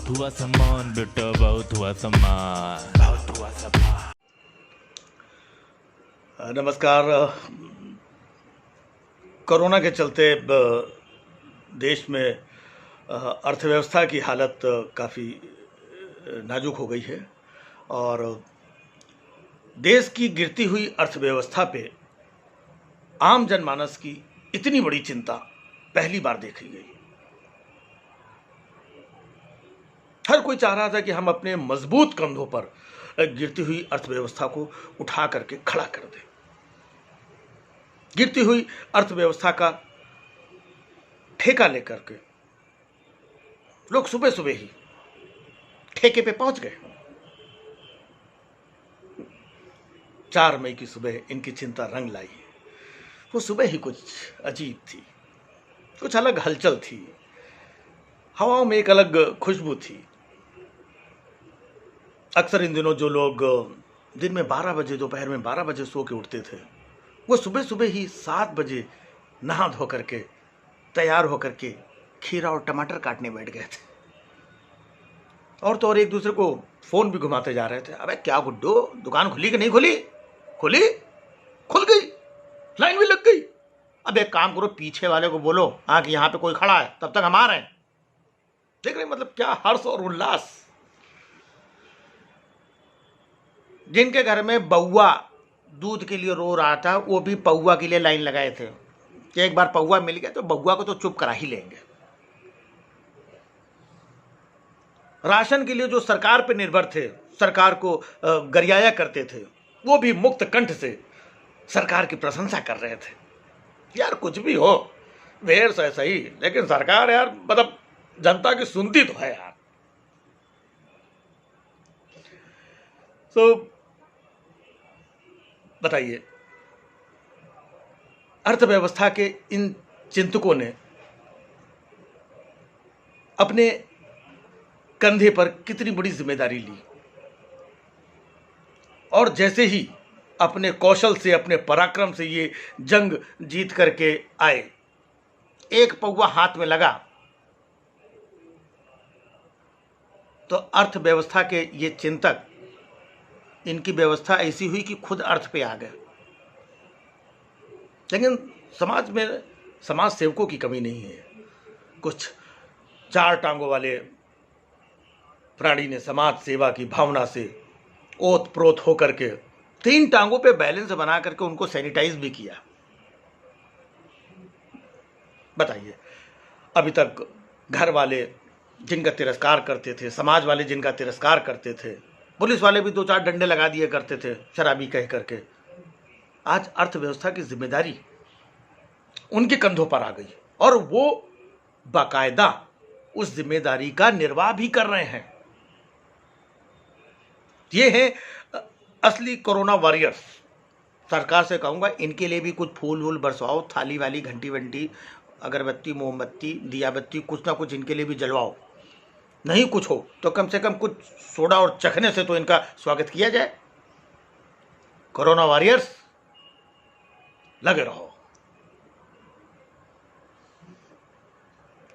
बहुत हुआ सामान बेटा, बहुत हुआ सामान, बहुत हुआ सामान। नमस्कार। कोरोना के चलते देश में अर्थव्यवस्था की हालत काफ़ी नाजुक हो गई है और देश की गिरती हुई अर्थव्यवस्था पे आम जनमानस की इतनी बड़ी चिंता पहली बार देखी गई। हर कोई चाह रहा था कि हम अपने मजबूत कंधों पर गिरती हुई अर्थव्यवस्था को उठा करके खड़ा कर दें। गिरती हुई अर्थव्यवस्था का ठेका लेकर के लोग सुबह सुबह ही ठेके पे पहुंच गए। 4 मई की सुबह इनकी चिंता रंग लाई। वो सुबह ही कुछ अजीब थी, कुछ अलग हलचल थी, हवाओं में एक अलग खुशबू थी। अक्सर इन दिनों जो लोग दिन में 12 बजे, दोपहर में 12 बजे सो के उठते थे, वो सुबह सुबह ही 7 बजे नहा धो करके तैयार होकर के खीरा और टमाटर काटने बैठ गए थे। और तो और एक दूसरे को फोन भी घुमाते जा रहे थे। अबे क्या गुड्डो, दुकान खुली कि नहीं खुली? खुली? खुल गई, लाइन भी लग गई। अब एक काम करो, पीछे वाले को बोलो हाँ कि यहाँ पे कोई खड़ा है, तब तक हम आ रहे हैं। देख रहे मतलब क्या हर्ष और उल्लास। जिनके घर में बउआ दूध के लिए रो रहा था, वो भी पौआ के लिए लाइन लगाए थे कि एक बार पौआ मिल गया तो बउआ को तो चुप करा ही लेंगे। राशन के लिए जो सरकार पे निर्भर थे, सरकार को गरियाया करते थे, वो भी मुक्त कंठ से सरकार की प्रशंसा कर रहे थे। यार कुछ भी हो, देर से सही, लेकिन सरकार यार मतलब जनता की सुनती तो है यार। तो बताइए, अर्थव्यवस्था के इन चिंतकों ने अपने कंधे पर कितनी बड़ी जिम्मेदारी ली और जैसे ही अपने कौशल से, अपने पराक्रम से ये जंग जीत करके आए, एक पौवा हाथ में लगा तो अर्थव्यवस्था के ये चिंतक, इनकी व्यवस्था ऐसी हुई कि खुद अर्थ पे आ गए। लेकिन समाज में समाज सेवकों की कमी नहीं है। कुछ 4 टांगों वाले प्राणी ने समाज सेवा की भावना से ओत प्रोत होकर के 3 टांगों पे बैलेंस बना करके उनको सैनिटाइज भी किया। बताइए, अभी तक घर वाले जिनका तिरस्कार करते थे, समाज वाले जिनका तिरस्कार करते थे, पुलिस वाले भी 2-4 डंडे लगा दिए करते थे शराबी कह करके, आज अर्थव्यवस्था की जिम्मेदारी उनके कंधों पर आ गई और वो बाकायदा उस जिम्मेदारी का निर्वाह भी कर रहे हैं। ये हैं असली कोरोना वॉरियर्स। सरकार से कहूंगा इनके लिए भी कुछ फूल वूल बरसवाओ, थाली वाली, घंटी वंटी, अगरबत्ती, मोमबत्ती, दिया बत्ती, कुछ ना कुछ इनके लिए भी जलवाओ। नहीं कुछ हो तो कम से कम कुछ सोडा और चखने से तो इनका स्वागत किया जाए। कोरोना वॉरियर्स लगे रहो।